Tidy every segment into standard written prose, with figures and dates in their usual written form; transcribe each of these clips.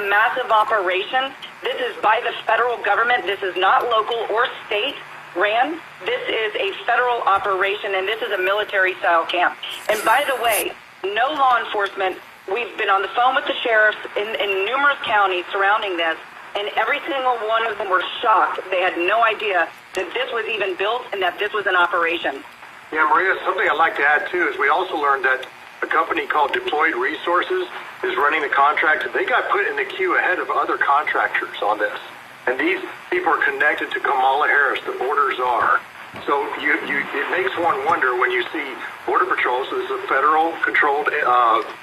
massive operation. This is by the federal government. This is not local or state ran. This is a federal operation, and this is a military-style camp. And by the way, no law enforcement. We've been on the phone with the sheriffs in numerous counties surrounding this, and every single one of them were shocked. They had no idea that this was even built and that this was an operation. Yeah, Maria, something I'd like to add, too, is we also learned that a company called Deployed Resources is running the contract. They got put in the queue ahead of other contractors on this. And these people are connected to Kamala Harris, the border czar. So it makes one wonder when you see Border Patrol. So this is a federal-controlled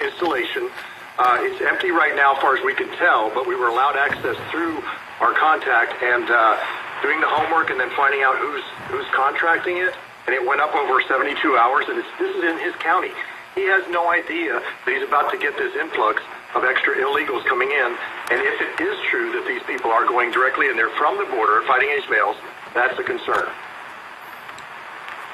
installation. It's empty right now, as far as we can tell, but we were allowed access through our contact and doing the homework and then finding out who's contracting it. And it went up over 72 hours, and this is in his county. He has no idea that he's about to get this influx of extra illegals coming in. And if it is true that these people are going directly and they're from the border fighting Ishmaels, that's a concern.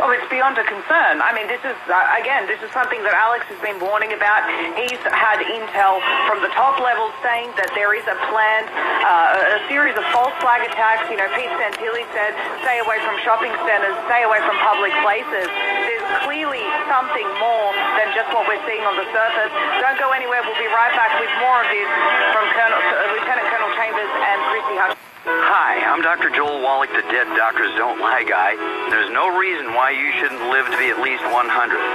Well, it's beyond a concern. I mean, this is, again, this is something that Alex has been warning about. He's had intel from the top levels saying that there is a planned, a series of false flag attacks. You know, Pete Santilli said, stay away from shopping centers, stay away from public places. There's clearly something more than just what we're seeing on the surface. Don't go anywhere. We'll be right back with more of this from Lieutenant Colonel Chambers and Christy Hush. Hi, I'm Dr. Joel Wallach, the Dead Doctors Don't Lie guy. There's no reason why you shouldn't live to be at least 100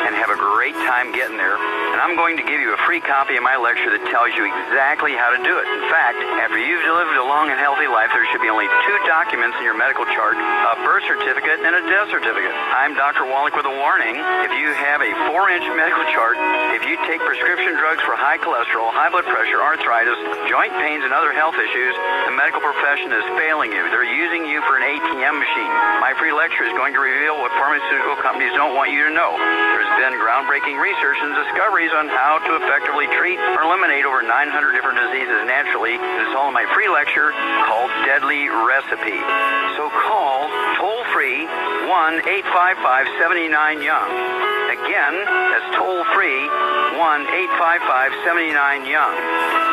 and have a great time getting there. And I'm going to give you a free copy of my lecture that tells you exactly how to do it. In fact, after you've lived a long and healthy life, there should be only 2 documents in your medical chart, a birth certificate and a death certificate. I'm Dr. Wallach with a warning. If you have a 4-inch medical chart, if you take prescription drugs for high cholesterol, high blood pressure, arthritis, joint pains, and other health issues, the medical profession is failing you. They're using you for an ATM machine. My free lecture is going to reveal what pharmaceutical companies don't want you to know. There's been groundbreaking research and discoveries on how to effectively treat or eliminate over 900 different diseases naturally. It's all in my free lecture called Deadly Recipe. So call toll-free 1-855-79-YOUNG. Again, that's toll-free 1-855-79-YOUNG.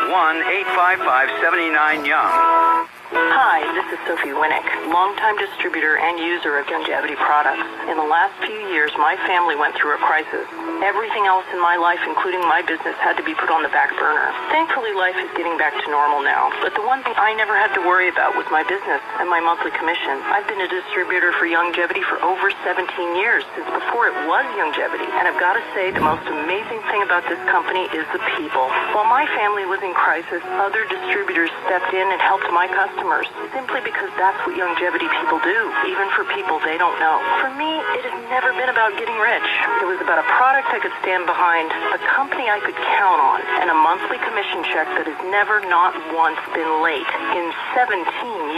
1-855-79-YOUNG. Hi, this is Sophie Winnick, longtime distributor and user of longevity products. In the last few years, my family went through a crisis. Everything else in my life, including my business, had to be put on the back burner. Thankfully, life is getting back to normal now. But the one thing I never had to worry about was my business and my monthly commission. I've been a distributor for longevity for over 17 years, since before it was longevity. And I've got to say, the most amazing thing about this company is the people. While my family was in crisis, other distributors stepped in and helped my customers, simply because that's what longevity people do, even for people they don't know. For me, it has never been about getting rich. It was about a product I could stand behind, a company I could count on, and a monthly commission check that has never, not once, been late. In 17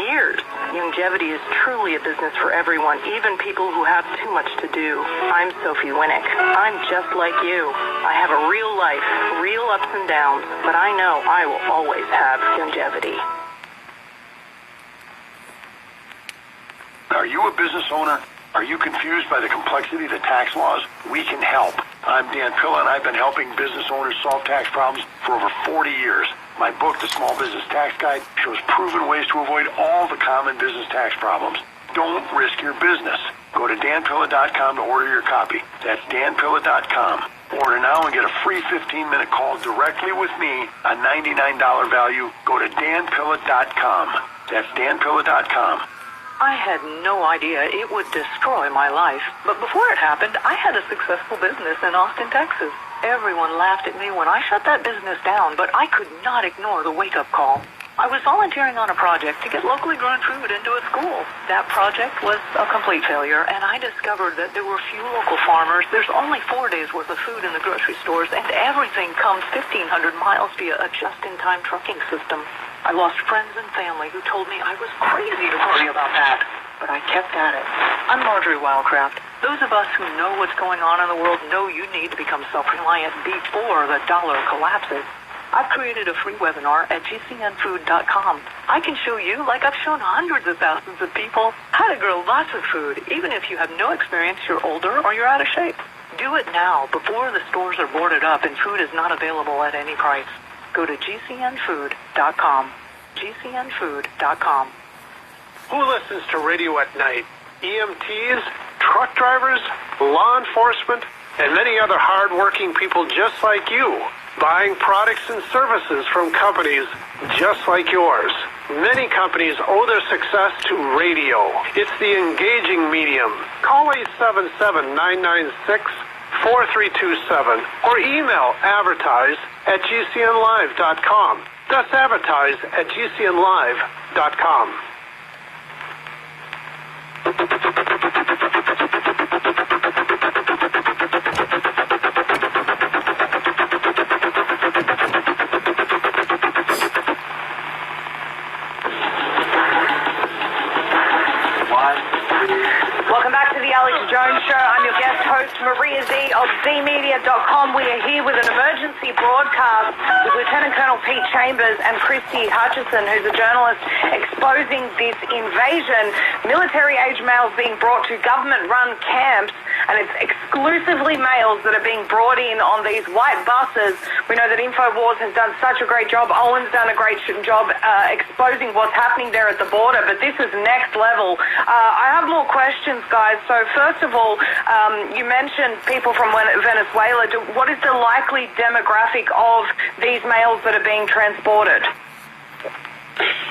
years, longevity is truly a business for everyone, even people who have too much to do. I'm Sophie Winnick. I'm just like you. I have a real life, real ups and downs, but I know I will always have longevity. Are you a business owner? Are you confused by the complexity of the tax laws? We can help. I'm Dan Pilla, and I've been helping business owners solve tax problems for over 40 years. My book, The Small Business Tax Guide, shows proven ways to avoid all the common business tax problems. Don't risk your business. Go to danpilla.com to order your copy. That's danpilla.com. Order now and get a free 15-minute call directly with me, a $99 value. Go to danpilla.com. That's danpilla.com. I had no idea it would destroy my life. But before it happened, I had a successful business in Austin, Texas. Everyone laughed at me when I shut that business down, but I could not ignore the wake-up call. I was volunteering on a project to get locally grown food into a school. That project was a complete failure, and I discovered that there were few local farmers. There's only 4 days' worth of food in the grocery stores, and everything comes 1,500 miles via a just-in-time trucking system. I lost friends and family who told me I was crazy to worry about that, but I kept at it. I'm Marjorie Wildcraft. Those of us who know what's going on in the world know you need to become self-reliant before the dollar collapses. I've created a free webinar at gcnfood.com. I can show you, like I've shown hundreds of thousands of people, how to grow lots of food, even if you have no experience, you're older, or you're out of shape. Do it now, before the stores are boarded up and food is not available at any price. go to gcnfood.com. gcnfood.com. Who listens to radio at night? EMTs, truck drivers, law enforcement, and many other hard-working people just like you, buying products and services from companies just like yours. Many companies owe their success to radio. It's the engaging medium. Call 877-996-4327 or email advertise@gcnlive.com. That's advertise@gcnlive.com. Welcome back to the Alex Jones Show. I'm your guest host, Maria Zeee of ZMedia.com. We are here with an emergency broadcast with Lieutenant Colonel Pete Chambers and Christy Hutchison, who's a journalist, exposing this invasion. Military-age males being brought to government-run camps, and it's exclusively males that are being brought in on these white buses. We know that InfoWars has done such a great job. Owen's done a great job exposing what's happening there at the border, but this is next level. I have more questions, guys. So first of all, you mentioned people from Venezuela. What is the likely demographic of these males that are being transported?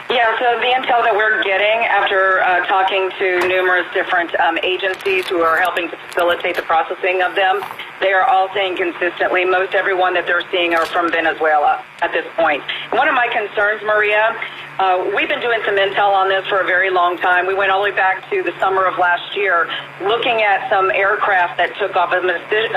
Yeah, so the intel that we're getting after talking to numerous different agencies who are helping to facilitate the processing of them, they are all saying consistently most everyone that they're seeing are from Venezuela at this point. And one of my concerns, Maria, we've been doing some intel on this for a very long time. We went all the way back to the summer of last year looking at some aircraft that took off a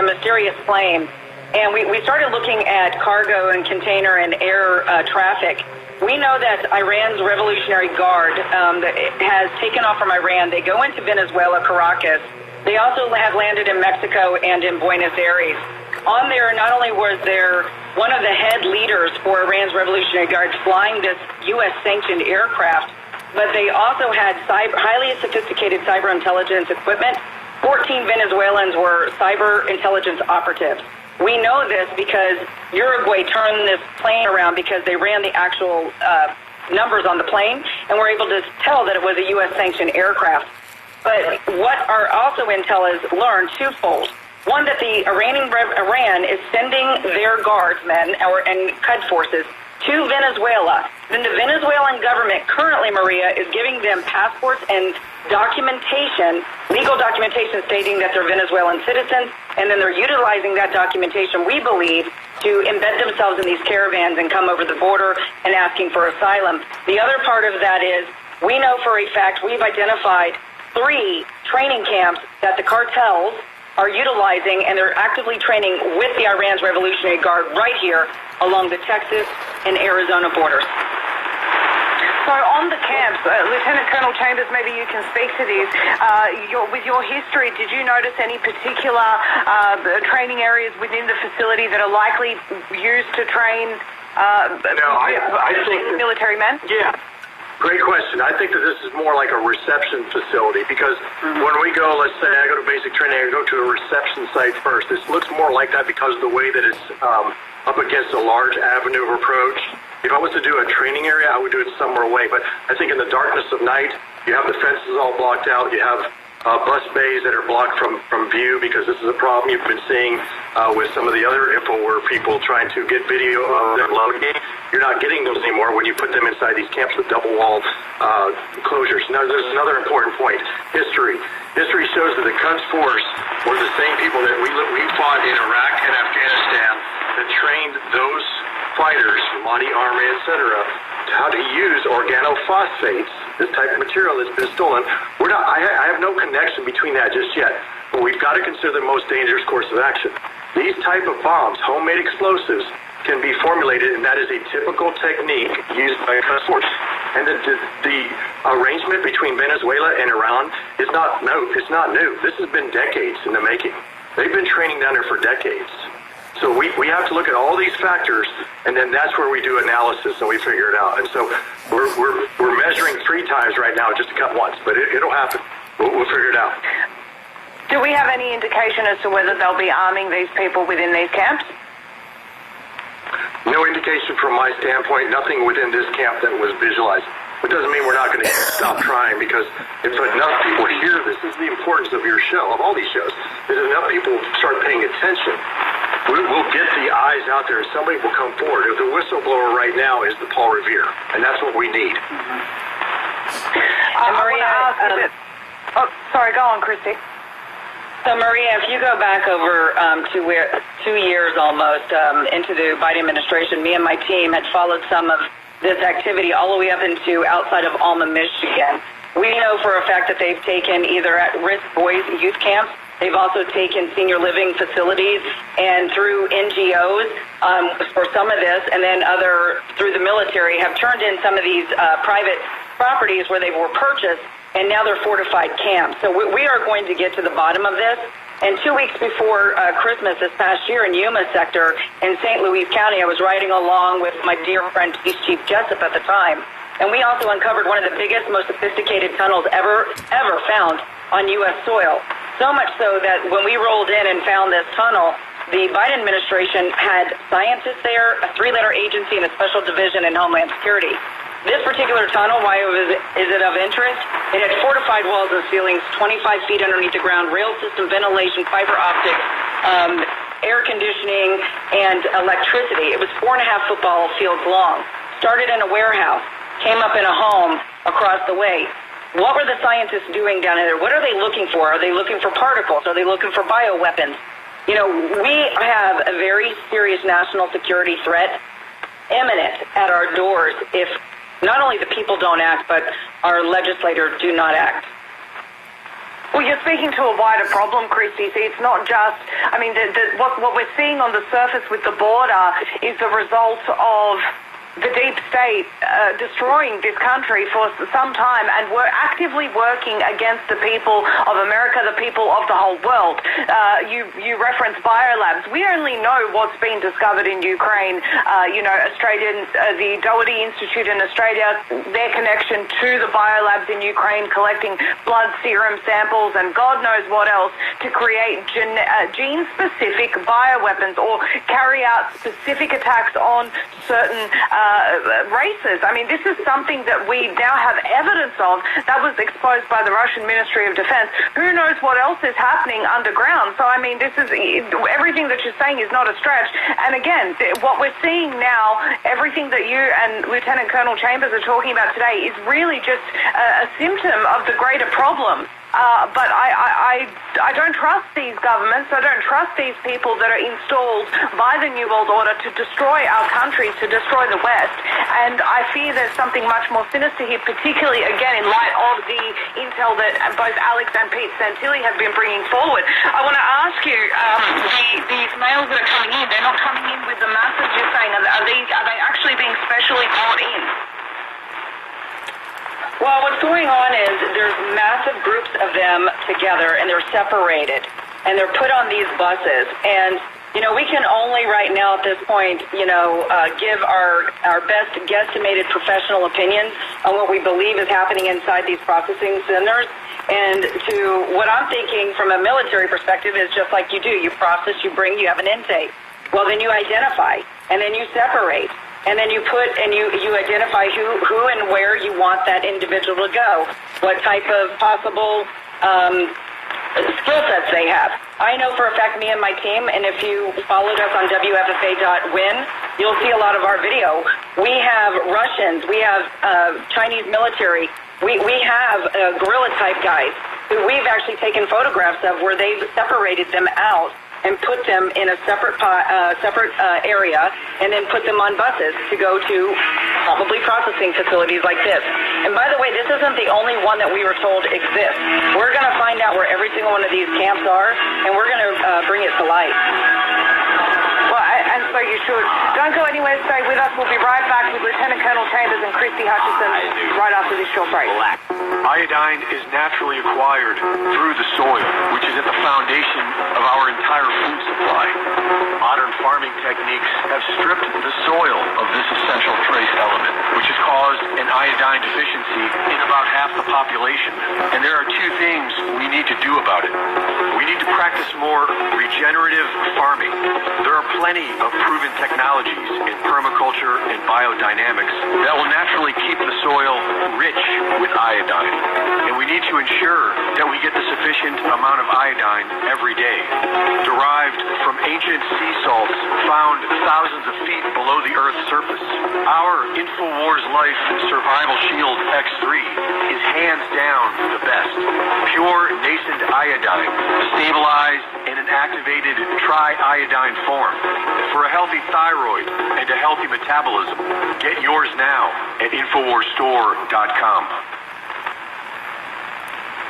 mysterious plane. And we started looking at cargo and container and air traffic. We know that Iran's Revolutionary Guard that has taken off from Iran. They go into Venezuela, Caracas. They also have landed in Mexico and in Buenos Aires. On there, not only was there one of the head leaders for Iran's Revolutionary Guard flying this U.S.-sanctioned aircraft, but they also had highly sophisticated cyber intelligence equipment. 14 Venezuelans were cyber intelligence operatives. We know this because Uruguay turned this plane around because they ran the actual numbers on the plane and were able to tell that it was a U.S.-sanctioned aircraft. But what our also intel has learned twofold. One, that the Iran is sending their guardsmen and Qud forces to Venezuela. Then the Venezuelan government currently, Maria, is giving them passports and documentation, legal documentation stating that they're Venezuelan citizens, and then they're utilizing that documentation, we believe, to embed themselves in these caravans and come over the border and asking for asylum. The other part of that is, we know for a fact we've identified 3 training camps that the cartels are utilizing, and they're actively training with the Iran's Revolutionary Guard right here along the Texas and Arizona borders. So on the camps, Lieutenant Colonel Chambers, maybe you can speak to this. With your history, did you notice any particular training areas within the facility that are likely used to train I think military men? Yeah. Great question. I think that this is more like a reception facility because when we go, let's say I go to basic training, I go to a reception site first. This looks more like that because of the way that it's up against a large avenue of approach. If I was to do a training area, I would do it somewhere away. But I think in the darkness of night, you have the fences all blocked out. You have bus bays that are blocked from view because this is a problem you've been seeing with some of the other InfoWars people trying to get video of them loading. You're not getting those anymore when you put them inside these camps with double-walled closures. Now, there's another important point. History. History shows that the Quds Force were the same people that we fought in Iraq and Afghanistan that trained those fighters, Mahdi Army, etc., how to use organophosphates, this type of material that's been stolen. I have no connection between that just yet, but we've got to consider the most dangerous course of action. These type of bombs, homemade explosives, can be formulated, and that is a typical technique used by a Quds Force. And the arrangement between Venezuela and Iran is not new. It's not new. This has been decades in the making. They've been training down there for decades. So we have to look at all these factors, and then that's where we do analysis and we figure it out. And so we're measuring 3 times right now just to cut once, but it'll happen. We'll figure it out. Do we have any indication as to whether they'll be arming these people within these camps? No indication from my standpoint, nothing within this camp that was visualized. It doesn't mean we're not going to stop trying, because if enough people hear this is the importance of your show, of all these shows. If enough people start paying attention, we'll get the eyes out there. Somebody will come forward. If the whistleblower right now is the Paul Revere, and that's what we need. Maria, sorry, go on, Christy. So, Maria, if you go back over 2 years almost into the Biden administration, me and my team had followed some of this activity all the way up into outside of Alma, Michigan. We know for a fact that they've taken either at-risk boys youth camps. They've also taken senior living facilities, and through NGOs for some of this, and then through the military, have turned in some of these private properties where they were purchased, and now they're fortified camps. So we are going to get to the bottom of this. And 2 weeks before Christmas this past year in Yuma sector in St. Louis County, I was riding along with my dear friend, Police Chief Jessup at the time, and we also uncovered one of the biggest, most sophisticated tunnels ever found on U.S. soil. So much so that when we rolled in and found this tunnel, the Biden administration had scientists there, a 3-letter agency, and a special division in Homeland Security. This particular tunnel, why is it of interest? It had fortified walls and ceilings, 25 feet underneath the ground, rail system, ventilation, fiber optics, air conditioning, and electricity. It was 4.5 football fields long. Started in a warehouse, came up in a home across the way. What were the scientists doing down there? What are they looking for? Are they looking for particles? Are they looking for bioweapons? You know, we have a very serious national security threat imminent at our doors if not only the people don't act, but our legislators do not act. Well, you're speaking to a wider problem, Christy. See, it's not just, I mean, what we're seeing on the surface with the border is the result of the deep state destroying this country for some time, and we're actively working against the people of America, the people of the whole world. You referenced biolabs. We only know what's been discovered in Ukraine. The Doherty Institute in Australia, their connection to the biolabs in Ukraine, collecting blood serum samples and God knows what else to create gene-specific bioweapons or carry out specific attacks on certain races. I mean, this is something that we now have evidence of that was exposed by the Russian Ministry of Defense. Who knows what else is happening underground? So, I mean, this is everything that you're saying is not a stretch. And again, what we're seeing now, everything that you and Lieutenant Colonel Chambers are talking about today is really just a symptom of the greater problem. But I don't trust these governments. I don't trust these people that are installed by the New World Order to destroy our country, to destroy the West. And I fear there's something much more sinister here, particularly, again, in light of the intel that both Alex and Pete Santilli have been bringing forward. I want to ask you, these mails that are coming in, they're not coming in with the masses you're saying. Are they actually being specially brought in? Well, what's going on is there's massive groups of them together, and they're separated, and they're put on these buses. And, you know, we can only right now at this point, give our best guesstimated professional opinions on what we believe is happening inside these processing centers. And to what I'm thinking from a military perspective is just like you do. You process, you bring, you have an intake. Well, then you identify, and then you separate. And then you put and you identify who and where you want that individual to go, what type of possible skill sets they have. I know for a fact, me and my team, and if you followed us on WFFA.win, you'll see a lot of our video. We have Russians, we have Chinese military, we have guerrilla-type guys who we've actually taken photographs of where they've separated them out and put them in a separate area, and then put them on buses to go to probably processing facilities like this. And by the way, this isn't the only one that we were told exists. We're going to find out where every single one of these camps are, and we're going to bring it to light. Well, and so you should. Don't go anywhere. Stay with us. We'll be right back with Lieutenant Colonel Chambers and Christy Hutchison right after this short break. Iodine is naturally acquired through the soil, which is at the foundation of our entire food supply. Modern modern farming techniques have stripped the soil of this essential trace element, which has caused an iodine deficiency in about half the population. And there are two things we need to do about it. We need to practice more regenerative farming. There are plenty of proven technologies in permaculture and biodynamics that will naturally keep the soil rich with iodine. And we need to ensure that we get the sufficient amount of iodine every day, derived from ancient sea salts found thousands of feet below the Earth's surface. Our InfoWars Life Survival Shield X3 is hands down the best. Pure nascent iodine, stabilized in an activated tri-iodine form. For a healthy thyroid and a healthy metabolism, get yours now at InfoWarsStore.com.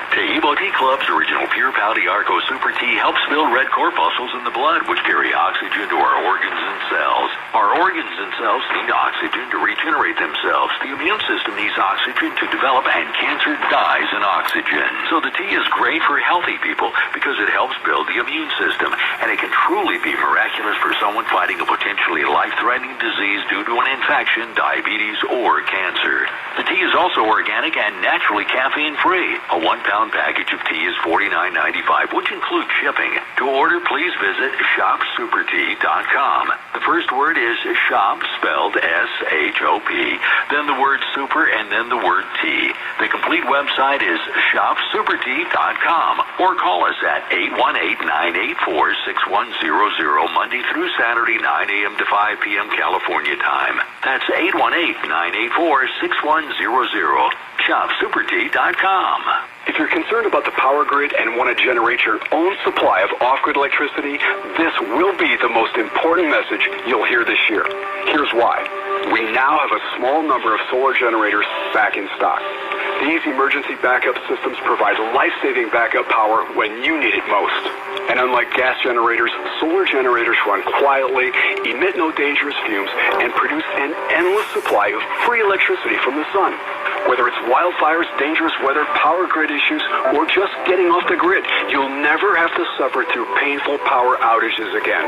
Taheebo Tea Club's original Pure Pouty Arco Super Tea helps build red corpuscles in the blood, which carry oxygen to our organs and cells. Our organs and cells need oxygen to regenerate themselves. The immune system needs oxygen to develop, and cancer dies in oxygen. So the tea is great for healthy people because it helps build the immune system, and it can truly be miraculous for someone fighting a potentially life-threatening disease due to an infection, diabetes, or cancer. The tea is also organic and naturally caffeine-free. A 1-pound package of tea is $49.95, which includes shipping. To order, please visit shopsupertea.com. The first word is shop, spelled S-H-O-P, then the word super, and then the word tea. The complete website is shopsupertea.com, or call us at 818-984-6100, Monday through Saturday, 9 a.m. to 5 p.m. California time. That's 818-984-6100. shopsupertea.com. If you're concerned about the power grid and want to generate your own supply of off-grid electricity, this will be the most important message you'll hear this year. Here's why. We now have a small number of solar generators back in stock. These emergency backup systems provide life-saving backup power when you need it most. And unlike gas generators, solar generators run quietly, emit no dangerous fumes, and produce an endless supply of free electricity from the sun. Whether it's wildfires, dangerous weather, power grid issues, or just getting off the grid, you'll never have to suffer through painful power outages again.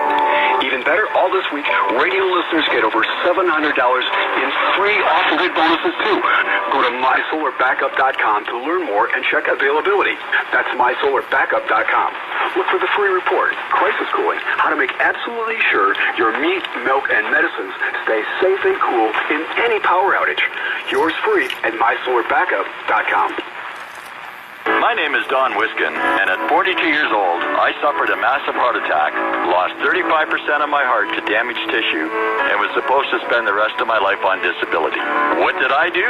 Even better, all this week, radio listeners get over $700 in free off-grid bonuses too. Go to mysolarbackup.com to learn more and check availability. That's mysolarbackup.com. Look for the free report, Crisis Cooling, how to make absolutely sure your meat, milk, and medicines stay safe and cool in any power outage. Yours free at mysolarbackup.com. My name is Don Wiskin, and at 42 years old, I suffered a massive heart attack, lost 35% of my heart to damaged tissue, and was supposed to spend the rest of my life on disability. What did I do?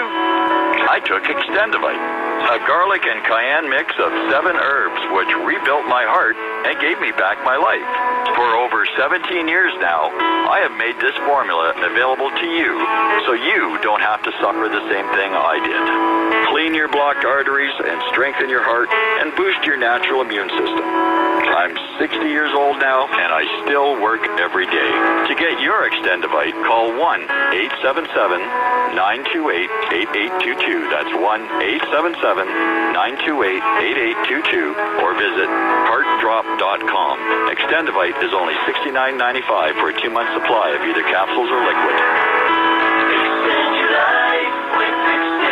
I took Extendivite, a garlic and cayenne mix of 7 herbs, which rebuilt my heart and gave me back my life. For over 17 years now, I have made this formula available to you, so you don't have to suffer the same thing I did. Clean your blocked arteries and strengthen your heart and boost your natural immune system. I'm 60 years old now, and I still work every day. To get your Extendivite, call 1-877-928-8822. That's 1-877-928-8822, or visit heartdrop.com. Extendivite is only $69.95 for a 2-month supply of either capsules or liquid. Extend your life with Extendivite.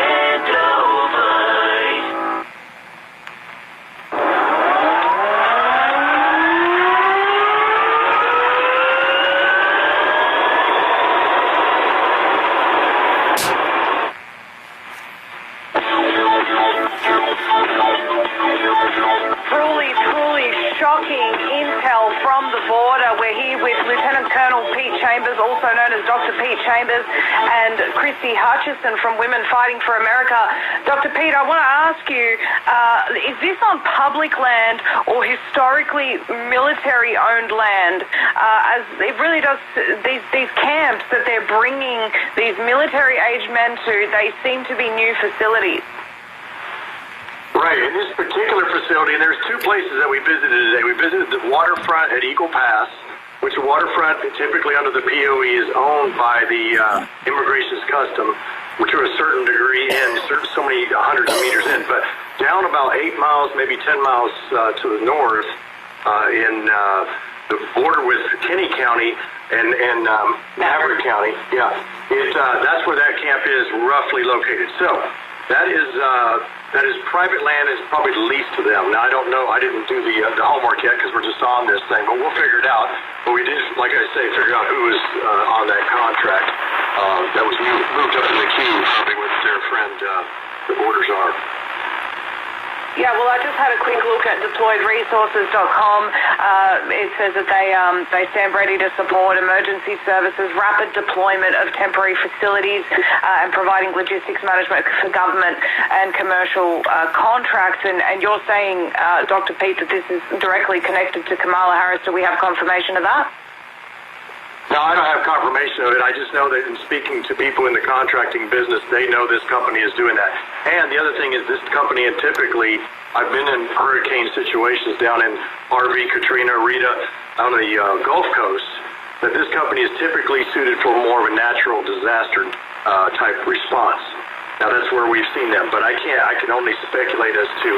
Truly shocking intel from the border. We're here with Lieutenant Colonel Pete Chambers, also known as Dr. Pete Chambers, and Christy Hutchison from Women Fighting for America. Dr. Pete, I want to ask you, is this on public land or historically military-owned land? As it really does, these camps that they're bringing these military-aged men to, they seem to be new facilities. Right, in this particular facility, and there's 2 places that we visited today. We visited the waterfront at Eagle Pass, which the waterfront typically under the POE is owned by the Immigration Customs, which are a certain degree in, so many hundreds of meters in. But down about 8 miles, maybe 10 miles to the north, in the border with Kinney County and Maverick County. Yeah, that's where that camp is roughly located. So that is private land. Is probably the least to them. Now I don't know. I didn't do the homework yet because we're just on this thing, but we'll figure it out. But we did, like I say, figure out who was on that contract that was moved up in the queue, probably with their friend the borders are. Yeah, well, I just had a quick look at deployedresources.com. It says that they stand ready to support emergency services, rapid deployment of temporary facilities, and providing logistics management for government and commercial contracts. And you're saying, Dr. Pete, that this is directly connected to Kamala Harris. Do we have confirmation of that? No, I don't have confirmation of it. I just know that in speaking to people in the contracting business, they know this company is doing that. And the other thing is this company, and typically, I've been in hurricane situations down in Harvey, Katrina, Rita, on the Gulf Coast, that this company is typically suited for more of a natural disaster type response. Now, that's where we've seen them, but I can only speculate as to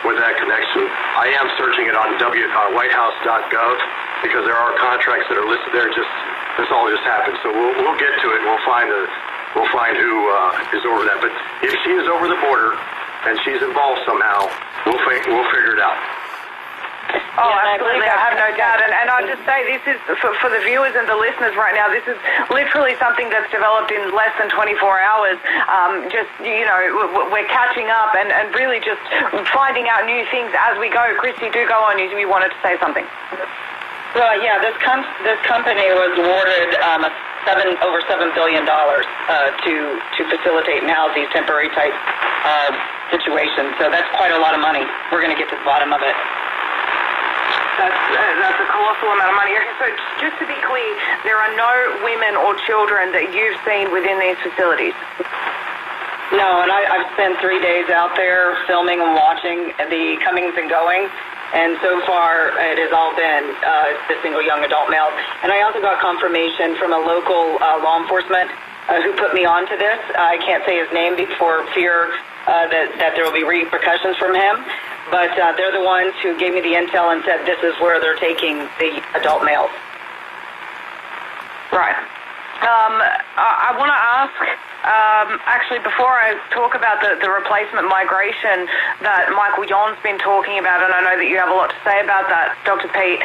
with that connection. I am searching it on whitehouse.gov because there are contracts that are listed there. This all just happened, so we'll get to it. And we'll find who is over that. But if she is over the border and she's involved somehow, we'll figure it out. Oh, absolutely. I have no doubt. And I'll just say this is, for the viewers and the listeners right now, this is literally something that's developed in less than 24 hours. We're catching up and really just finding out new things as we go. Christy, do go on. You wanted to say something. Well, yeah, this company was awarded over $7 billion to facilitate and house these temporary type situations. So that's quite a lot of money. We're going to get to the bottom of it. That's a colossal amount of money. So just to be clear, there are no women or children that you've seen within these facilities? No, and I've spent 3 days out there filming and watching the comings and goings. And so far, it has all been the single young adult males. And I also got confirmation from a local law enforcement who put me onto this. I can't say his name for fear that there will be repercussions from him. But they're the ones who gave me the intel and said this is where they're taking the adult males. Right. I want to ask, actually, before I talk about the replacement migration that Michael Yon's been talking about, and I know that you have a lot to say about that, Dr. Pete,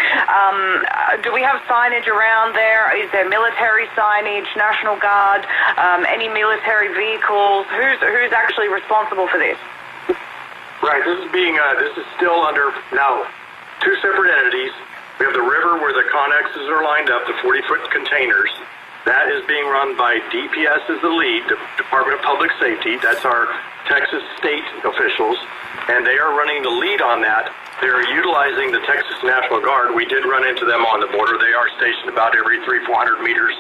do we have signage around there? Is there military signage, National Guard, any military vehicles? Who's actually responsible for this? Right, this is still under, now, two separate entities. We have the river where the connexes are lined up, the 40-foot containers. That is being run by DPS as the lead, the Department of Public Safety. That's our Texas state officials, and they are running the lead on that. They're utilizing the Texas National Guard. We did run into them on the border. They are stationed about every 300-400 meters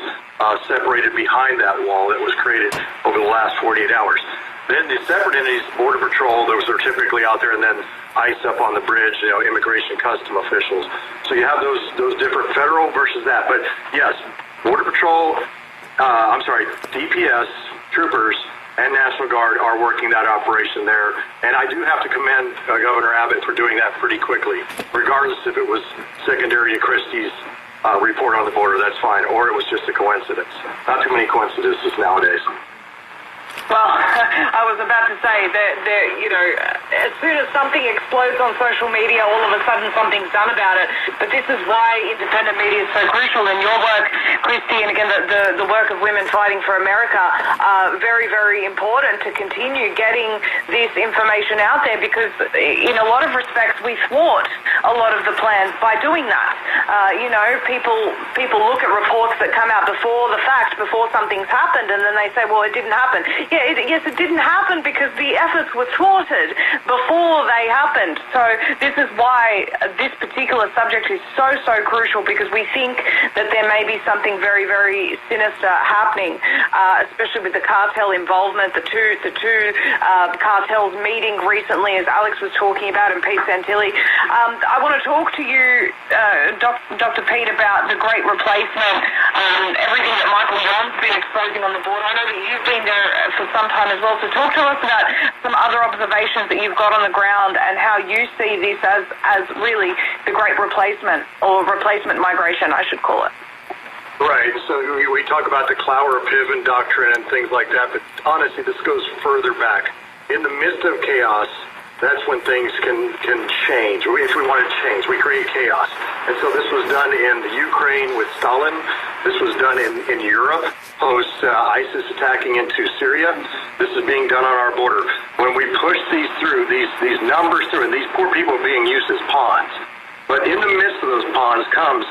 separated behind that wall that was created over the last 48 hours. Then the separate entities, Border Patrol, those are typically out there, and then ICE up on the bridge, immigration custom officials. So you have those different federal versus that. But yes, Border Patrol, DPS, troopers, and National Guard are working that operation there. And I do have to commend Governor Abbott for doing that pretty quickly, regardless if it was secondary to Christie's report on the border, that's fine, or it was just a coincidence. Not too many coincidences nowadays. Well, I was about to say that, as soon as something explodes on social media, all of a sudden something's done about it. But this is why independent media is so crucial. And your work, Christy, and again, the work of Women Fighting for America, very, very important to continue getting this information out there because in a lot of respects, we thwart a lot of the plans by doing that. People look at reports that come out before the fact, before something's happened, and then they say, well, it didn't happen. Yes, it didn't happen because the efforts were thwarted before they happened. So this is why this particular subject is so crucial because we think that there may be something very, very sinister happening, especially with the cartel involvement, the two cartels meeting recently, as Alex was talking about, and Pete Santilli. I want to talk to you, Dr. Pete, about the great replacement, everything that Michael Yon's been exposing on the border. I know that you've been there for some time as well, so talk to us about some other observations that you've got on the ground and how you see this as really the great replacement, or replacement migration, I should call it. Right. So we talk about the Clower-Piven doctrine and things like that, but honestly, this goes further back. In the midst of chaos, that's when things can change. If we want to change, we create chaos. And so this was done in the Ukraine with Stalin. This was done in Europe, post-ISIS attacking into Syria. This is being done on our border. When we push these through, these numbers through, and these poor people are being used as pawns. But in the midst of those pawns comes,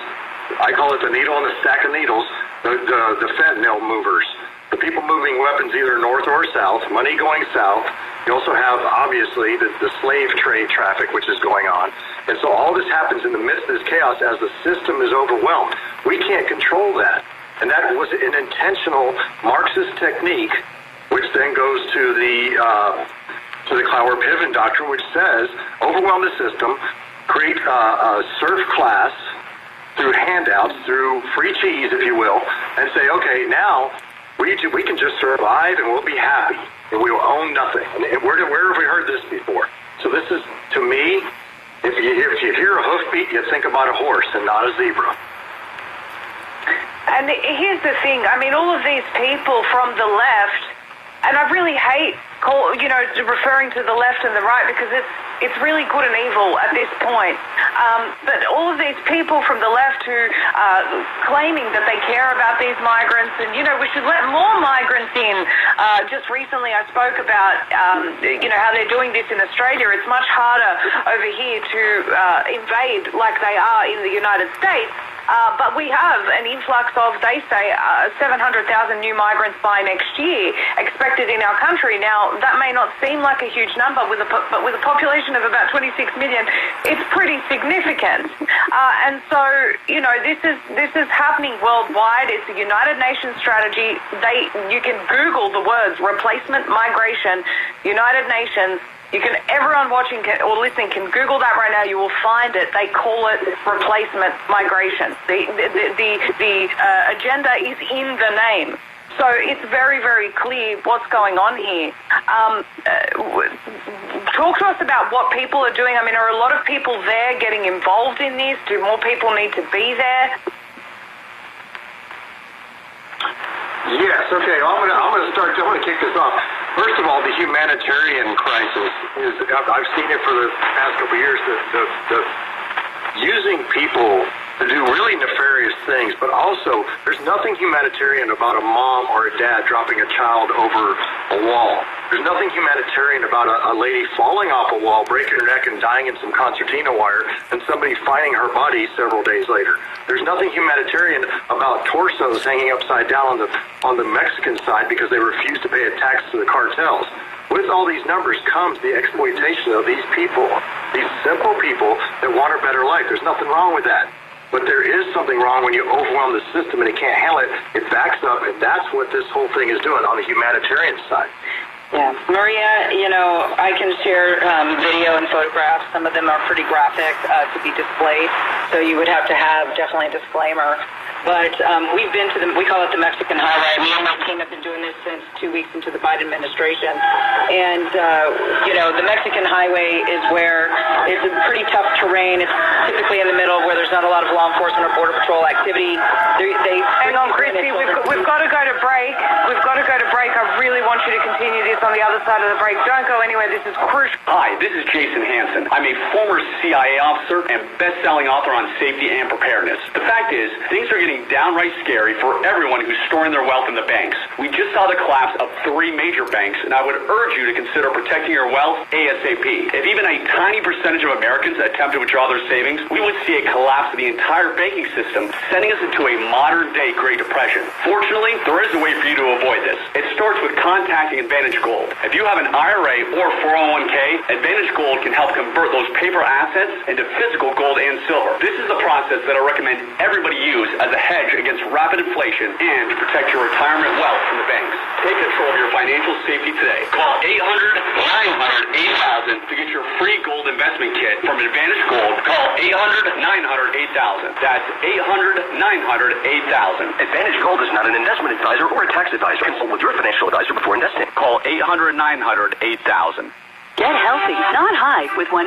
I call it the needle in the stack of needles, the fentanyl movers. The people moving weapons either north or south, money going south. You also have, obviously, the slave trade traffic, which is going on. And so all this happens in the midst of this chaos as the system is overwhelmed. We can't control that. And that was an intentional Marxist technique, which then goes to the Clower-Piven doctrine, which says, overwhelm the system, create a serf class through handouts, through free cheese, if you will, and say, okay, now we can just survive and we'll be happy and we will own nothing. And where have we heard this before? So this is, to me, if you hear a hoofbeat, you think about a horse and not a zebra. And here's the thing, I mean, all of these people from the left, and I really hate referring to the left and the right, because it's really good and evil at this point. But all of these people from the left who are claiming that they care about these migrants, and, we should let more migrants in. Just recently I spoke about, how they're doing this in Australia. It's much harder over here to invade like they are in the United States. But we have an influx of, they say, 700,000 new migrants by next year expected in our country. Now, that may not seem like a huge number, but with a population of about 26 million, it's pretty significant. And so, this is happening worldwide. It's a United Nations strategy. You can Google the words replacement migration, United Nations. Everyone watching or listening can Google that right now. You will find it. They call it replacement migration. The agenda is in the name. So it's very, very clear what's going on here. Talk to us about what people are doing. I mean, are a lot of people there getting involved in this? Do more people need to be there? Yes, okay. I'm gonna kick this off. First of all, the humanitarian crisis is, I've seen it for the past couple of years, the using people to do really nefarious things, but also there's nothing humanitarian about a mom or a dad dropping a child over a wall. There's nothing humanitarian about a lady falling off a wall, breaking her neck and dying in some concertina wire, and somebody finding her body several days later. There's nothing humanitarian about torsos hanging upside down on the Mexican side because they refuse to pay a tax to the cartels. With all these numbers comes the exploitation of these people, these simple people that want a better life. There's nothing wrong with that. But there is something wrong when you overwhelm the system and it can't handle it. It backs up, and that's what this whole thing is doing on the humanitarian side. Yeah, Maria, I can share video and photographs. Some of them are pretty graphic to be displayed, so you would have to have definitely a disclaimer. But we've been to we call it the Mexican Highway. Me and my team have been doing this since 2 weeks into the Biden administration. And, the Mexican Highway is where it's a pretty tough terrain. It's typically in the middle where there's not a lot of law enforcement or border patrol activity. Hang on, Christy, we've got to go to break. We've got to go to break. I really want you to continue this on the other side of the break. Don't go anywhere. This is crucial. Hi, this is Jason Hansen. I'm a former CIA officer and best-selling author on safety and preparedness. The fact is, things are getting downright scary for everyone who's storing their wealth in the banks. We just saw the collapse of 3 major banks, and I would urge you to consider protecting your wealth ASAP. If even a tiny percentage of Americans attempt to withdraw their savings, we would see a collapse of the entire banking system, sending us into a modern-day Great Depression. Fortunately, there is a way for you to avoid this. It starts with contacting Advantage Gold. If you have an IRA or 401k, Advantage Gold can help convert those paper assets into physical gold and silver. This is the process that I recommend everybody use as a hedge against rapid inflation and to protect your retirement wealth from the banks. Take control of your financial safety today. Call 800-900-8000 to get your free gold investment kit from Advantage Gold. Call 800-900-8000. That's 800-900-8000. Advantage Gold is not an investment advisor or a tax advisor. Consult with your financial advisor before investing. Call 800-900-8000. Get healthy, not high, with 100%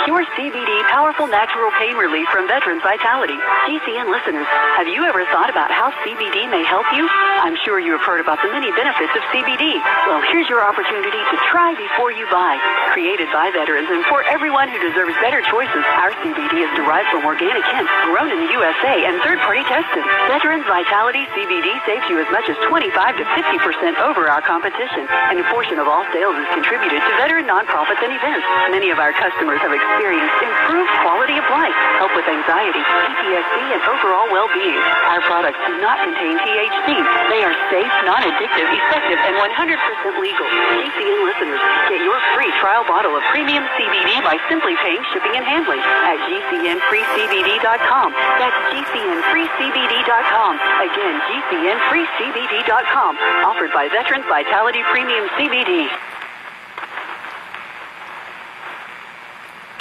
pure CBD powerful natural pain relief from Veterans Vitality. GCN listeners, have you ever thought about how CBD may help you? I'm sure you have heard about the many benefits of CBD. Well, here's your opportunity to try before you buy. Created by veterans and for everyone who deserves better choices, our CBD is derived from organic hemp, grown in the USA and third-party tested. Veterans Vitality CBD saves you as much as 25 to 50% over our competition, and a portion of all sales is contributed to veteran nonprofits and events. Many of our customers have experienced improved quality of life, help with anxiety, PTSD, and overall well-being. Our products do not contain THC. They are safe, non-addictive, effective, and 100% legal. GCN listeners, get your free trial bottle of premium CBD by simply paying shipping and handling at GCNFreeCBD.com. That's GCNFreeCBD.com. Again, GCNFreeCBD.com. Offered by Veterans Vitality Premium CBD.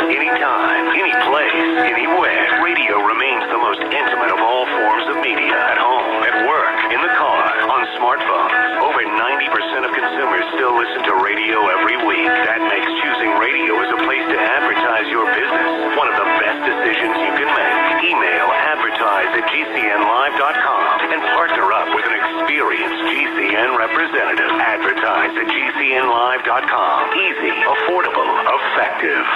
Anytime, any place, anywhere, radio remains the most intimate of all forms of media. At home, at work, in the car, on smartphones. Over 90% of consumers still listen to radio every week. That makes choosing radio as a place to advertise your business one of the best decisions you can make. Email advertise@gcnlive.com and partner up with an experienced GCN representative. Advertise@gcnlive.com. Easy, affordable, effective.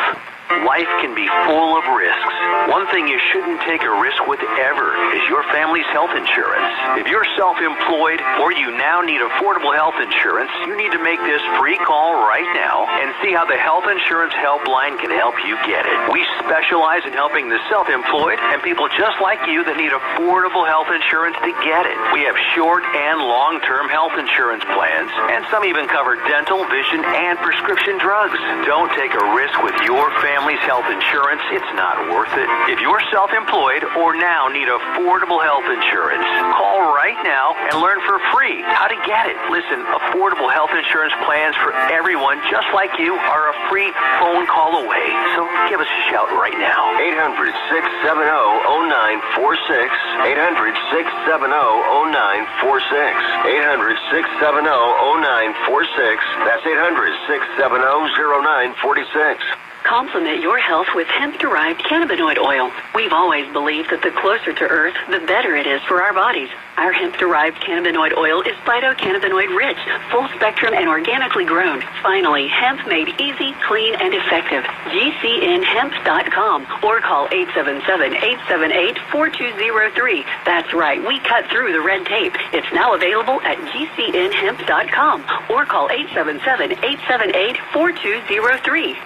Life can be full of risks. One thing you shouldn't take a risk with ever is your family's health insurance. If you're self-employed or you now need affordable health insurance, you need to make this free call right now and see how the Health Insurance Helpline can help you get it. We specialize in helping the self-employed and people just like you that need affordable health insurance to get it. We have short and long-term health insurance plans, and some even cover dental, vision, and prescription drugs. Don't take a risk with your family's health insurance. It's not worth it. If you're self-employed or now need affordable health insurance, call right now and learn for free how to get it. Listen, affordable health insurance plans for everyone just like you are a free phone call away. So give us a shout right now. 800-670-0946. 800-670-0946. 800-670-0946. That's 800-670-0946. Complement your health with hemp-derived cannabinoid oil. We've always believed that the closer to Earth, the better it is for our bodies. Our hemp-derived cannabinoid oil is phytocannabinoid-rich, full-spectrum, and organically grown. Finally, hemp made easy, clean, and effective. GCNHemp.com or call 877-878-4203. That's right, we cut through the red tape. It's now available at GCNHemp.com or call 877-878-4203.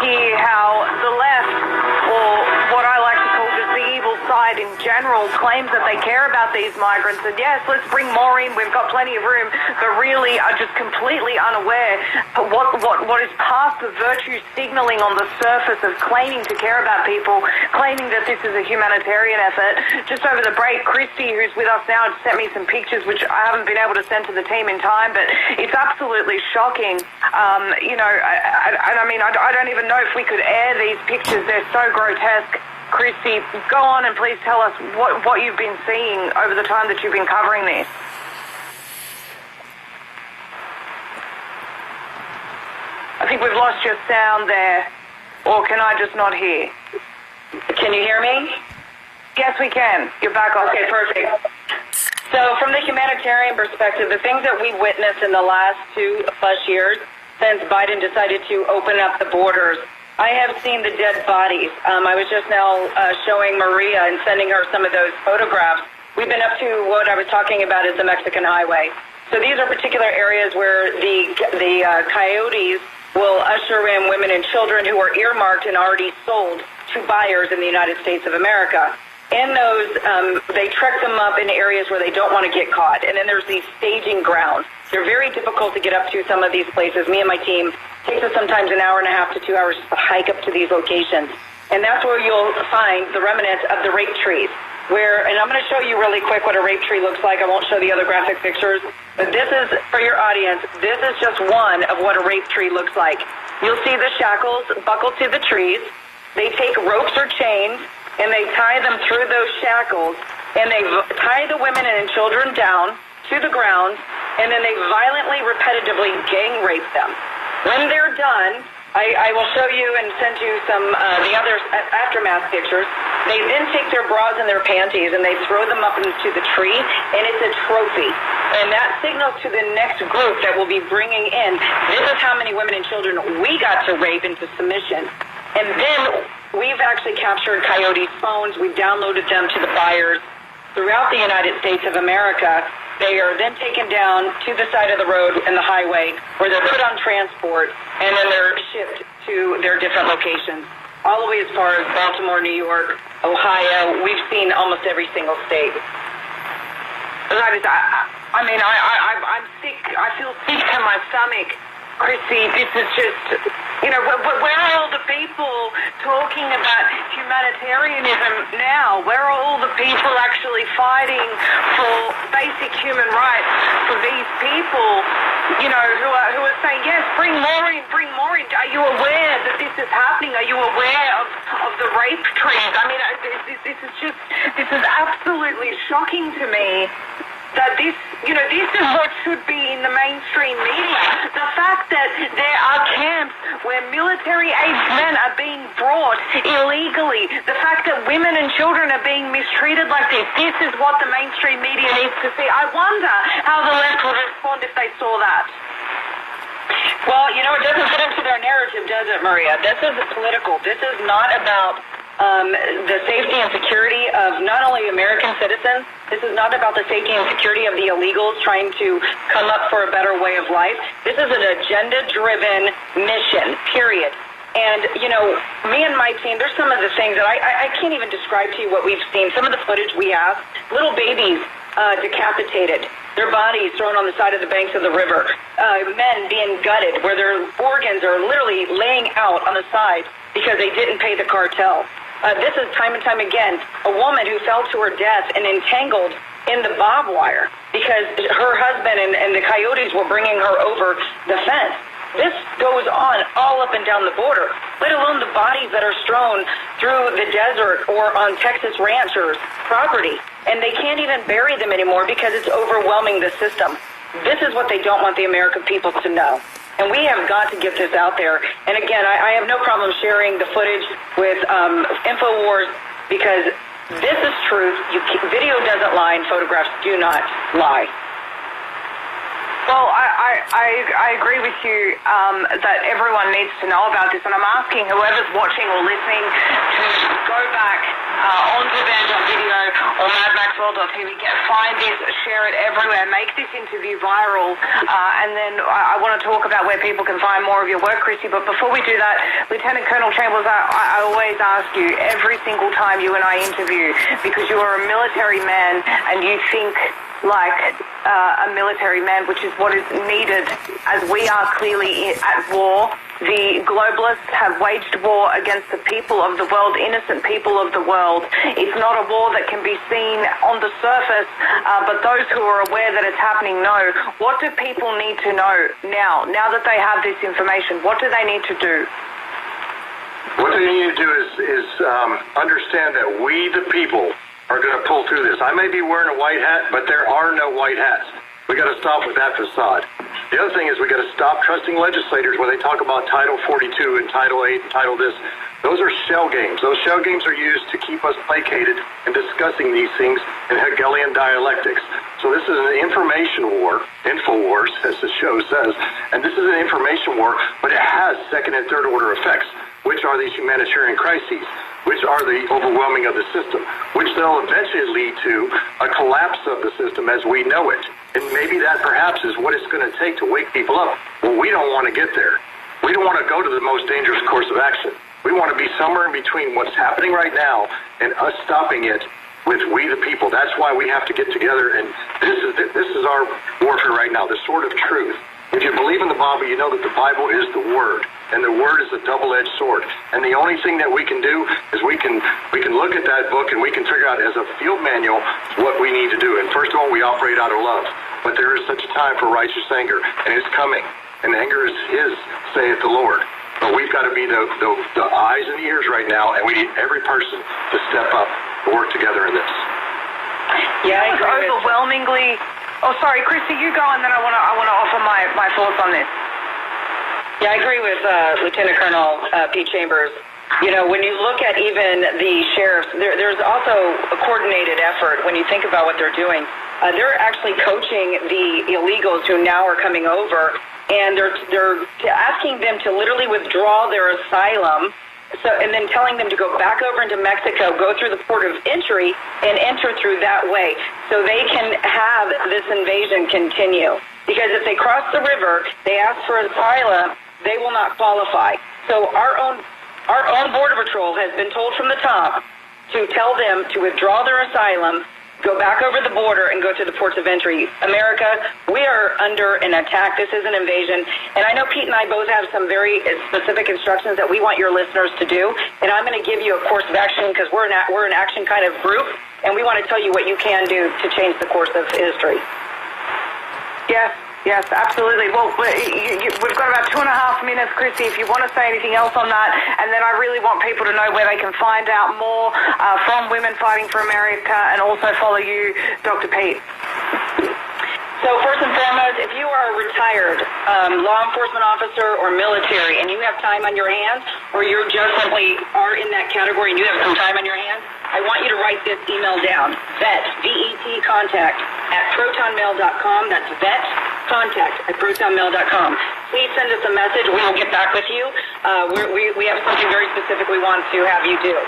Here how the left, or what I like to call just the evil side in general, claims that they care about these migrants, and yes, let's bring more in, we've got plenty of room, but really are just completely unaware of what is past the virtue signaling on the surface of claiming to care about people, claiming that this is a humanitarian effort. Just over the break, Christy, who's with us now, sent me some pictures which I haven't been able to send to the team in time, but it's absolutely shocking. I don't even know if we could air these pictures. They're so grotesque. Christy, go on and please tell us what you've been seeing over the time that you've been covering this. I think we've lost your sound there. Or can I just not hear? Can you hear me? Yes, we can. You're back on. Okay, perfect. So from the humanitarian perspective, the things that we've witnessed in the last 2+ years since Biden decided to open up the borders, I have seen the dead bodies. I was just now showing Maria and sending her some of those photographs. We've been up to what I was talking about is the Mexican highway. So these are particular areas where the coyotes will usher in women and children who are earmarked and already sold to buyers in the United States of America. In those, they trek them up in areas where they don't want to get caught. And then there's these staging grounds. They're very difficult to get up to some of these places. Me and my team, takes us sometimes an hour and a half to 2 hours just to hike up to these locations. And that's where you'll find the remnants of the rape trees. and I'm going to show you really quick what a rape tree looks like. I won't show the other graphic pictures, but this is, for your audience, this is just one of what a rape tree looks like. You'll see the shackles buckled to the trees. They take ropes or chains, and they tie them through those shackles, and they tie the women and children down to the ground, and then they violently, repetitively gang rape them. When they're done, I will show you and send you some the other aftermath pictures. They then take their bras and their panties and they throw them up into the tree, and it's a trophy. And that signals to the next group that we'll be bringing in, this is how many women and children we got to rape into submission. And then we've actually captured Coyote's phones. We've downloaded them to the buyers throughout the United States of America. They are then taken down to the side of the road and the highway where they're put on transport, and then they're shipped to their different locations, all the way as far as Baltimore, New York, Ohio. We've seen almost every single state. I'm sick. I feel sick to my stomach. Chrissy, this is just, where are all the people talking about humanitarianism now? Where are all the people actually fighting for basic human rights for these people, who are saying, yes, bring more in, bring more in. Are you aware that this is happening? Are you aware of the rape trends? I mean, this is absolutely shocking to me. That this is what should be in the mainstream media. The fact that there are camps where military-aged men are being brought illegally. The fact that women and children are being mistreated like this. This is what the mainstream media needs to see. I wonder how the left would respond if they saw that. Well, it doesn't fit into their narrative, does it, Maria? This is political. This is not about the safety and security of not only American citizens. This is not about the safety and security of the illegals trying to come up for a better way of life. This is an agenda-driven mission, period. And, me and my team, there's some of the things that I can't even describe to you what we've seen. Some of the footage we have, little babies decapitated, their bodies thrown on the side of the banks of the river, men being gutted where their organs are literally laying out on the side because they didn't pay the cartel. This is time and time again a woman who fell to her death and entangled in the barbed wire because her husband and the coyotes were bringing her over the fence. This goes on all up and down the border, let alone the bodies that are strewn through the desert or on Texas ranchers' property. And they can't even bury them anymore because it's overwhelming the system. This is what they don't want the American people to know. And we have got to get this out there. And again, I have no problem sharing the footage with InfoWars because this is truth. Video doesn't lie and photographs do not lie. Well, I agree with you that everyone needs to know about this, and I'm asking whoever's watching or listening to go back onto Video or MadMaxWorld.tv, find this, share it everywhere, make this interview viral, and then I want to talk about where people can find more of your work, Chrissy. But before we do that, Lieutenant Colonel Chambers, I always ask you every single time you and I interview, because you are a military man and you think like a military man, which is what is needed as we are clearly at war. The globalists have waged war against the people of the world, innocent people of the world. It's not a war that can be seen on the surface, but those who are aware that it's happening know. What do people need to know now that they have this information? What do they need to do? What they need to do is understand that we, the people, are going to pull through this. I may be wearing a white hat, but there are no white hats. We got to stop with that facade. The other thing is we got to stop trusting legislators when they talk about Title 42 and Title 8 and Title this. Those are shell games. Those shell games are used to keep us placated in discussing these things in Hegelian dialectics. So this is an information war, InfoWars, as the show says, and this is an information war, but it has second and third order effects, which are these humanitarian crises, which are the overwhelming of the system, which they'll eventually lead to a collapse of the system as we know it. And maybe that perhaps is what it's going to take to wake people up. Well, we don't want to get there. We don't want to go to the most dangerous course of action. We want to be somewhere in between what's happening right now and us stopping it with we the people. That's why we have to get together, and this is our warfare right now, the sword of truth. If you believe in the Bible, you know that the Bible is the Word. And the word is a double-edged sword. And the only thing that we can do is we can look at that book and we can figure out as a field manual what we need to do. And first of all, we operate out of love. But there is such a time for righteous anger, and it's coming. And anger is his, saith the Lord. But we've got to be the eyes and ears right now, and we need every person to step up and work together in this. Yeah, I agree. Overwhelmingly. Oh, sorry, Christy, you go, and then I want to offer my thoughts on this. Yeah, I agree with Lieutenant Colonel Pete Chambers. You know, when you look at even the sheriffs, there's also a coordinated effort when you think about what they're doing. They're actually coaching the illegals who now are coming over, and they're asking them to literally withdraw their asylum, and then telling them to go back over into Mexico, go through the port of entry, and enter through that way, so they can have this invasion continue. Because if they cross the river, they ask for asylum, they will not qualify. So our own Border Patrol has been told from the top to tell them to withdraw their asylum, go back over the border, and go to the ports of entry. America, we are under an attack. This is an invasion. And I know Pete and I both have some very specific instructions that we want your listeners to do. And I'm going to give you a course of action because we're an action kind of group, and we want to tell you what you can do to change the course of history. Yes, absolutely. Well, we've got about 2.5 minutes, Christy, if you want to say anything else on that. And then I really want people to know where they can find out more from Women Fighting for America and also follow you, Dr. Pete. So first and foremost, if you are a retired law enforcement officer or military and you have time on your hands, or you just simply are in that category and you have some time on your hands, I want you to write this email down, vet, V-E-T, contact, @protonmail.com. That's vet, contact, @protonmail.com. Please send us a message. We will get back with you. We have something very specific we want to have you do.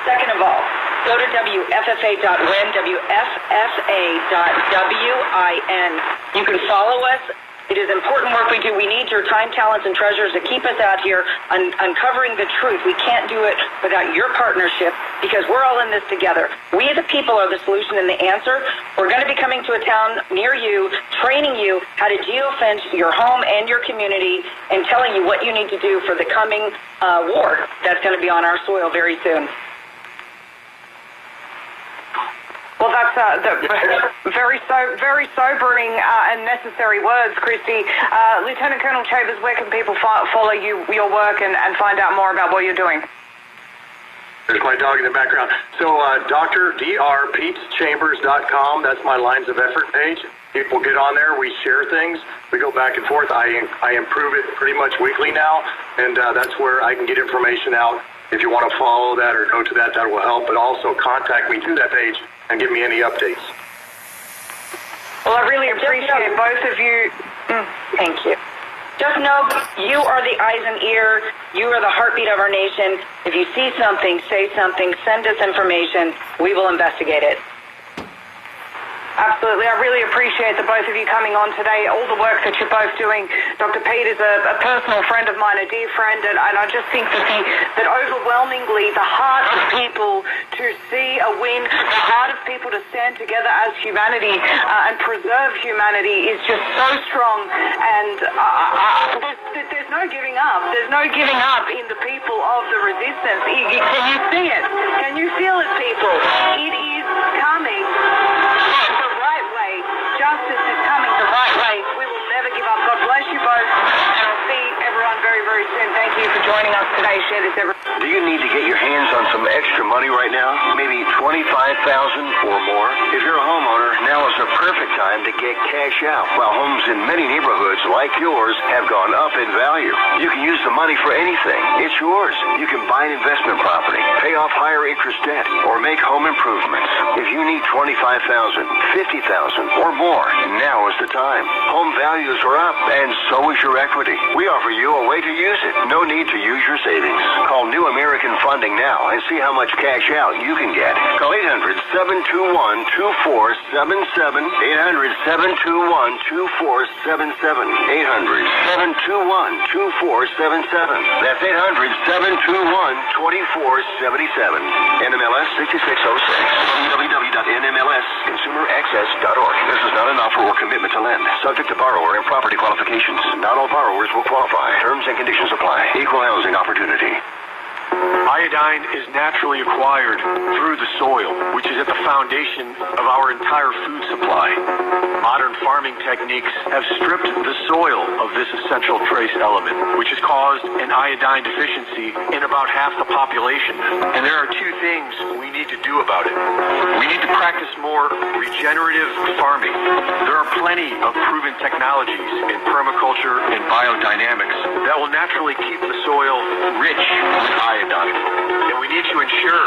Second of all, go to WFFA.win, WFFA.WIN. You can follow us. It is important work we do. We need your time, talents, and treasures to keep us out here uncovering the truth. We can't do it without your partnership because we're all in this together. We, the people, are the solution and the answer. We're going to be coming to a town near you, training you how to geofence your home and your community, and telling you what you need to do for the coming war that's going to be on our soil very soon. Well, that's very sobering and necessary words, Christy. Lieutenant Colonel Chambers, where can people follow your work and find out more about what you're doing? There's my dog in the background. So drpetechambers.com, that's my Lines of Effort page. People get on there, we share things, we go back and forth. I improve it pretty much weekly now, and that's where I can get information out. If you want to follow that or go to that, that will help. But also contact me through that page and give me any updates. Well, I really appreciate both of you. Thank you. Just know you are the eyes and ears. You are the heartbeat of our nation. If you see something, say something, send us information. We will investigate it. Absolutely. I really appreciate the both of you coming on today, all the work that you're both doing. Dr. Pete is a personal friend of mine, a dear friend, and I just think that overwhelmingly the heart of people to see a win, the heart of people to stand together as humanity and preserve humanity is just so strong, and there's no giving up. There's no giving up in the people of the resistance. Can you see it? Can you feel it, people? It is coming. Justice is coming the right way. We will never give up. God bless you both, and I'll see everyone very, very soon. Thank you for joining us today. Share this, everyone. Do you need to get your hands on some extra money right now? Maybe $25,000 or more? If you're a homeowner, now is the perfect time to get cash out. While homes in many neighborhoods like yours have gone up in value, you can use the money for anything. It's yours. You can buy an investment property, pay off higher interest debt, or make home improvements. If you need $25,000, $50,000, or more, now is the time. Home values are up, and so is your equity. We offer you a way to use it. No need to use your savings. Call New American Funding now and see how much cash out you can get. Call 800-721-2477. 800-721-2477. 800-721-2477. That's 800-721-2477. NMLS 6606. www.nmlsconsumeraccess.org. This is not an offer or commitment to lend. Subject to borrower and property qualifications. Not all borrowers will qualify. Terms and conditions Limitations apply. Equal housing opportunity. Iodine is naturally acquired through the soil, which is at the foundation of our entire food supply. Modern farming techniques have stripped the soil of this essential trace element, which has caused an iodine deficiency in about half the population. And there are two things we need to do about it. We need to practice more regenerative farming. There are plenty of proven technologies in permaculture and biodynamics that will naturally keep the soil rich with iodine. And we need to ensure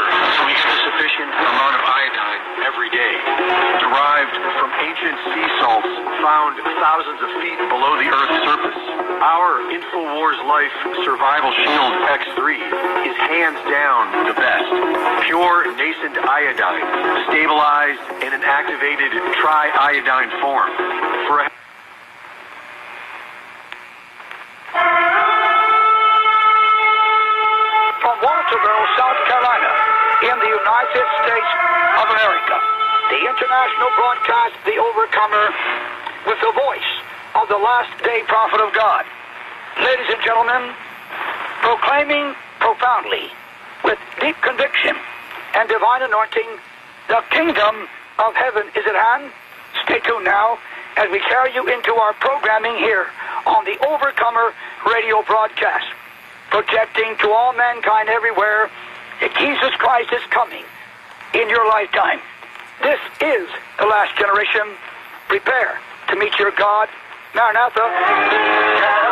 we get a sufficient amount of iodine every day, derived from ancient sea salts found thousands of feet below the Earth's surface. Our InfoWars Life Survival Shield X3 is hands down the best. Pure nascent iodine, stabilized in an activated tri-iodine form. For a From Walterboro, South Carolina, in the United States of America, the international broadcast, The Overcomer, with the voice of the last day prophet of God. Ladies and gentlemen, proclaiming profoundly, with deep conviction and divine anointing, the kingdom of heaven is at hand. Stay tuned now as we carry you into our programming here on the Overcomer radio broadcast, projecting to all mankind everywhere that Jesus Christ is coming in your lifetime. This is the last generation. Prepare to meet your God. Maranatha.